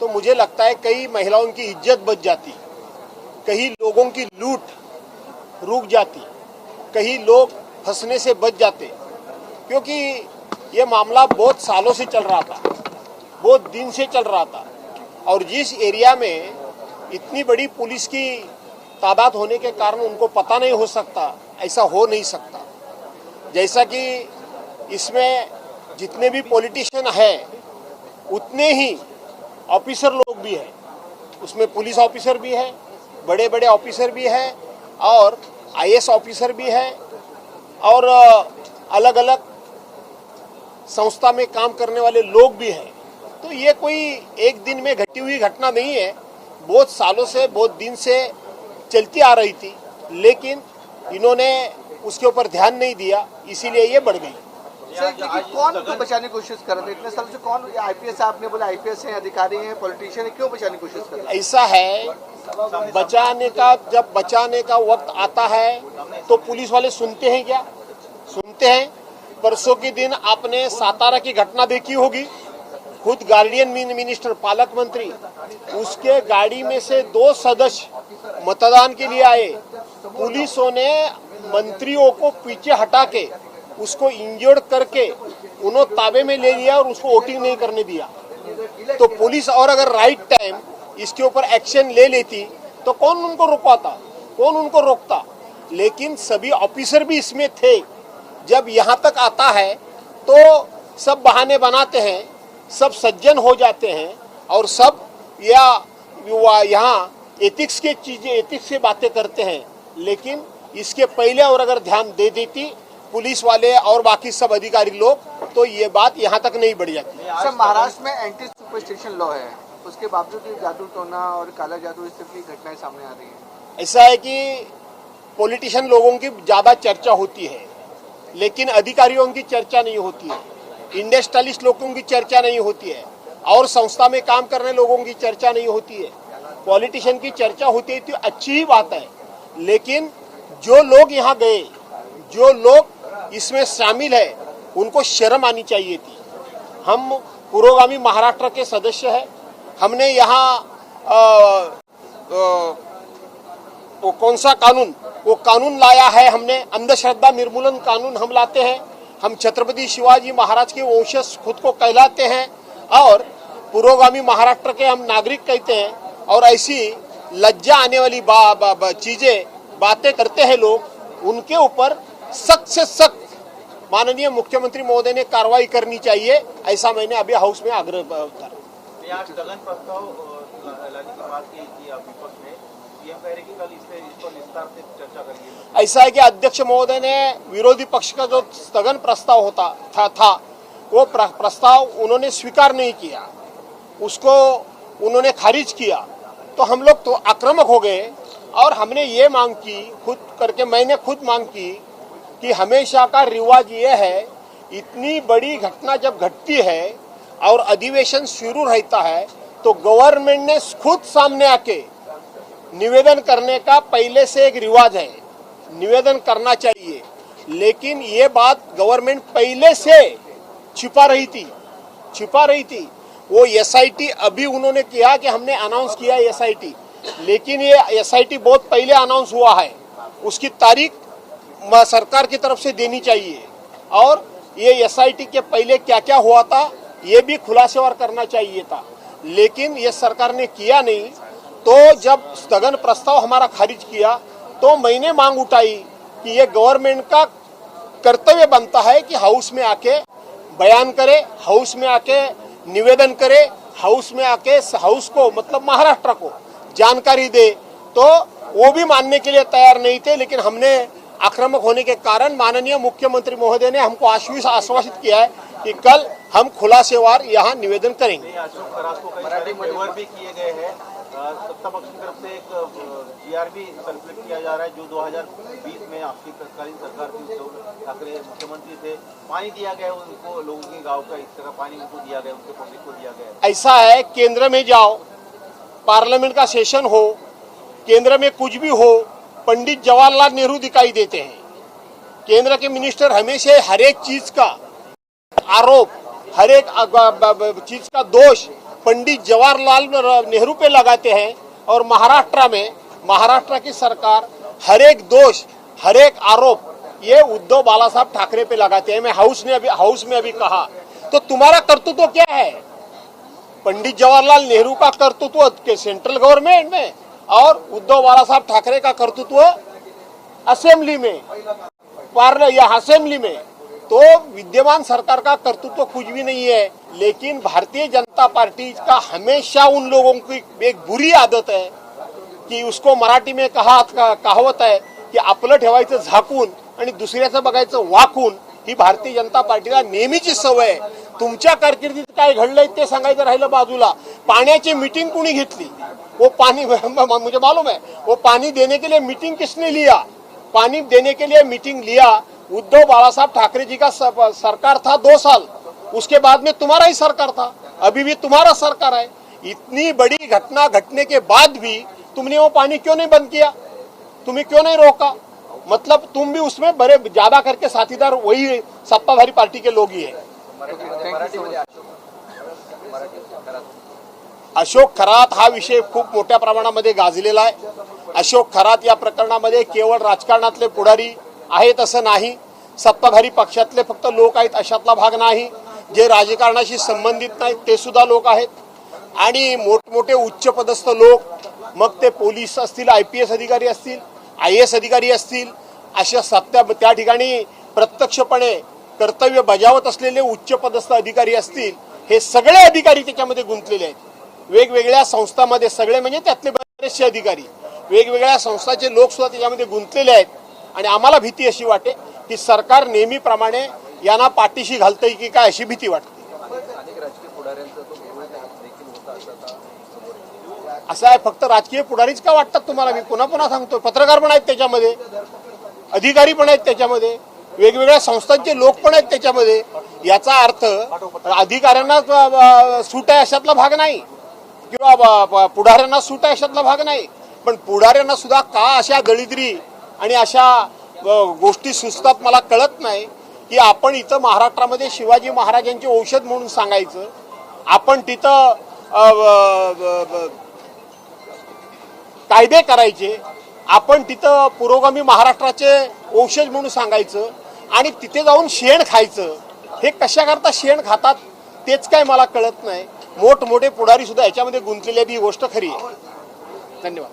तो मुझे लगता है कई महिलाओं की इज्जत बच जाती, कई लोगों की लूट रुक जाती, कई लोग फंसने से बच जाते, क्योंकि ये मामला बहुत सालों से चल रहा था, बहुत दिन से चल रहा था। और जिस एरिया में इतनी बड़ी पुलिस की तादाद होने के कारण उनको पता नहीं हो सकता, ऐसा हो नहीं सकता। जैसा कि इसमें जितने भी पॉलिटिशियन हैं उतने ही ऑफिसर लोग भी हैं, उसमें पुलिस ऑफिसर भी है, बड़े बड़े ऑफिसर भी है और आईएएस ऑफिसर भी है और अलग अलग संस्था में काम करने वाले लोग भी हैं। तो ये कोई एक दिन में घटी हुई घटना नहीं है, बहुत सालों से, बहुत दिन से चलती आ रही थी, लेकिन इन्होंने उसके ऊपर ध्यान नहीं दिया, इसीलिए ये बढ़ गई। कौन उनको बचाने की कोशिश कर रहे थे? इतने साल से कौन? आईपीएस, आपने बोला आईपीएस हैं, अधिकारी हैं, पॉलिटिशियन हैं, क्यों बचाने की कोशिश कर रहे हैं? ऐसा है, बचाने का जब बचाने का वक्त आता है तो पुलिस वाले सुनते हैं क्या? सुनते हैं। परसों के दिन आपने सातारा की घटना देखी होगी, खुद गार्डियन मिनिस्टर, पालक मंत्री, उसके गाड़ी में से 2 सदस्य मतदान के लिए आए, पुलिसों ने मंत्रियों को पीछे हटा के उसको इंजर्ड करके उन्होंने ताबे में ले लिया और उसको वोटिंग नहीं करने दिया। तो पुलिस और अगर राइट टाइम इसके ऊपर एक्शन ले लेती तो कौन उनको रुकवाता, कौन उनको रोकता? लेकिन सभी ऑफिसर भी इसमें थे। जब यहाँ तक आता है तो सब बहाने बनाते हैं, सब सज्जन हो जाते हैं और सब यहाँ एथिक्स के चीजें, एथिक्स से बातें करते हैं। लेकिन इसके पहले और अगर ध्यान दे देती पुलिस वाले और बाकी सब अधिकारी लोग, तो ये बात यहाँ तक नहीं बढ़ जाती। सर, महाराष्ट्र में एंटी सुपरस्टिशन लॉ है, उसके बावजूद जादू टोना और काला जादू इस तरह की घटनाएं सामने आ रही हैं। ऐसा है कि पॉलिटिशियन लोगों की ज़्यादा चर्चा होती है, लेकिन अधिकारियों की चर्चा नहीं होती है, इंडस्ट्रियलिस्ट लोगों की चर्चा नहीं होती है और संस्था में काम करने लोगों की चर्चा नहीं होती है। पॉलिटिशियन की चर्चा होती है तो अच्छी ही बात है, लेकिन जो लोग यहाँ गए, जो लोग इसमें शामिल है, उनको शर्म आनी चाहिए थी। हम पुरोगामी महाराष्ट्र के सदस्य हैं, हमने यहाँ वो कौन सा कानून, वो कानून लाया है हमने, अंधश्रद्धा निर्मूलन कानून हम लाते हैं। हम छत्रपति शिवाजी महाराज के वंशज खुद को कहलाते हैं और पुरोगामी महाराष्ट्र के हम नागरिक कहते हैं। और ऐसी लज्जा आने वाली चीजें, बातें करते हैं लोग, उनके ऊपर सख्त से सख्त माननीय मुख्यमंत्री महोदय ने कार्रवाई करनी चाहिए, ऐसा मैंने अभी हाउस में आग्रह करा। स्थगन प्रस्ताव लाने की बात की विपक्ष ने, पीएम कह रहे कि कल इस पर विस्तार से चर्चा करेंगे। ऐसा है कि अध्यक्ष महोदय ने विरोधी पक्ष का जो स्थगन प्रस्ताव था वो प्रस्ताव उन्होंने स्वीकार नहीं किया, उसको उन्होंने खारिज किया। तो हम लोग तो आक्रामक हो गए और हमने ये मांग की, खुद करके मैंने खुद मांग की कि हमेशा का रिवाज ये है, इतनी बड़ी घटना जब घटती है और अधिवेशन शुरू रहता है तो गवर्नमेंट ने खुद सामने आके निवेदन करने का पहले से एक रिवाज है, निवेदन करना चाहिए। लेकिन ये बात गवर्नमेंट पहले से छिपा रही थी। वो एसआईटी अभी उन्होंने किया कि हमने अनाउंस किया एसआईटी, लेकिन ये एसआईटी बहुत पहले अनाउंस हुआ है, उसकी तारीख सरकार की तरफ से देनी चाहिए और ये एसआईटी के पहले क्या क्या हुआ था ये भी खुलासेवार करना चाहिए था, लेकिन ये सरकार ने किया नहीं। तो जब स्थगन प्रस्ताव हमारा खारिज किया तो मैंने मांग उठाई कि ये गवर्नमेंट का कर्तव्य बनता है कि हाउस में आके बयान करे, हाउस में आके निवेदन करे, हाउस में आके हाउस को मतलब महाराष्ट्र को जानकारी दे। तो वो भी मानने के लिए तैयार नहीं थे, लेकिन हमने आक्रामक होने के कारण माननीय मुख्यमंत्री महोदय ने हमको आश्वासित किया है कि कल हम खुलासेवार यहाँ निवेदन करेंगे। अशोक खरात को कई फेवर भी किए गए हैं, सत्ता पक्ष की तरफ से एक जीआरबी सर्कुलेट किया जा रहा है, जो 2020 में आपकी तत्कालीन सरकार थी, उद्धव ठाकरे मुख्यमंत्री थे, पानी दिया गया उनको, लोगों के गाँव का इस तरह पानी उनको दिया गया, उनके पब्लिक को दिया गया। ऐसा है, केंद्र में जाओ, पार्लियामेंट का सेशन हो, केंद्र में कुछ भी हो, पंडित जवाहरलाल नेहरू दिखाई देते हैं। केंद्र के मिनिस्टर हमेशा हर एक चीज का आरोप, हर एक चीज का दोष पंडित जवाहरलाल नेहरू पे लगाते हैं और महाराष्ट्र की सरकार हर एक दोष, हर एक आरोप ये उद्धव बाला साहब ठाकरे पे लगाते हैं। मैं हाउस में अभी कहा, तो तुम्हारा कर्तृत्व क्या है? पंडित जवाहरलाल नेहरू का कर्तृत्व के सेंट्रल गवर्नमेंट में और उद्धव बाला साहब ठाकरे का कर्तृत्व असेंबली में, असेंबली में। तो विद्यमान सरकार का कर्तृत्व कुछ भी नहीं है, लेकिन भारतीय जनता पार्टी का हमेशा उन लोगों की एक बुरी आदत है की उसको मराठी में कहावत आहे की आपलं ठेवायचं झाकून आणि दुसऱ्याचं बघायचं वाकून, ही भारतीय जनता पार्टीला नेहमीची सवय आहे। तुमच्या कारकिर्दीत काय घडलंय ते सांगायचं राहिलं बाजूला, पाण्याची मीटिंग कुणी घेतली? वो पानी मुझे मालूम है, वो पानी देने के लिए मीटिंग किसने लिया? पानी देने के लिए मीटिंग लिया उद्धव बाला साहब ठाकरे जी का सरकार था 2 साल, उसके बाद में तुम्हारा ही सरकार था, अभी भी तुम्हारा सरकार है। इतनी बड़ी घटना घटने के बाद भी तुमने वो पानी क्यों नहीं बंद किया? तुम्हें क्यों नहीं रोका? मतलब तुम भी उसमें बड़े ज्यादा करके साथीदार वही सत्ताधारी पार्टी के लोग ही है। अशोक खरात हा विषय खूप मोठ्या प्रमाणामध्ये गाजलेला आहे। अशोक खरात या प्रकरणामध्ये केवळ राजकारणातले पुढारी आहेत असं नाही, सत्ताधारी पक्षातले फक्त लोक आहेत अशातला भाग नाही, जे राजकारणाशी संबंधित नाहीत ते सुद्धा लोक आहेत आणि मोठमोठे उच्च पदस्थ लोक, मग ते पोलीस असतील, IPS अधिकारी असतील, IAS अधिकारी असतील, अशा त्या ठिकाणी प्रत्यक्षपणे कर्तव्य बजावत असलेले उच्च पदस्थ अधिकारी असतील, हे सगळे अधिकारी त्याच्यामध्ये गुंतलेले आहेत। वेगवेगळ्या संस्थांमध्ये सगळे म्हणजे त्यातले बरेचसे अधिकारी, वेगवेगळ्या संस्थांचे लोक सुद्धा त्याच्यामध्ये गुंतलेले आहेत आणि आम्हाला भीती अशी वाटते की सरकार नेहमीप्रमाणे यांना पाठीशी घालतंय की काय अशी भीती वाटते। असं आहे, फक्त राजकीय पुढारीच का वाटतात तुम्हाला? मी पुन्हा सांगतो, पत्रकार पण आहेत त्याच्यामध्ये, अधिकारी पण आहेत त्याच्यामध्ये, वेगवेगळ्या संस्थांचे लोक पण आहेत त्याच्यामध्ये। याचा अर्थ अधिकाऱ्यांना सूट आहे अशातला भाग नाही किंवा पुढाऱ्यांना सूट आहे अशातला भाग नाही, पण पुढाऱ्यांना सुद्धा का अशा दळिद्री आणि अशा गोष्टी सुचतात मला कळत नाही की आपण इथं महाराष्ट्रामध्ये शिवाजी महाराजांचे औषध म्हणून सांगायचं, आपण तिथं कायदे करायचे, आपण तिथं पुरोगामी महाराष्ट्राचे औषध म्हणून सांगायचं आणि तिथे जाऊन शेण खायचं। हे कशाकरता शेण खातात तेच काय मला कळत नाही। मोठमोठे पुढारी सुद्धा याच्यामध्ये गुंतलेली ही गोष्ट खरी आहे। धन्यवाद।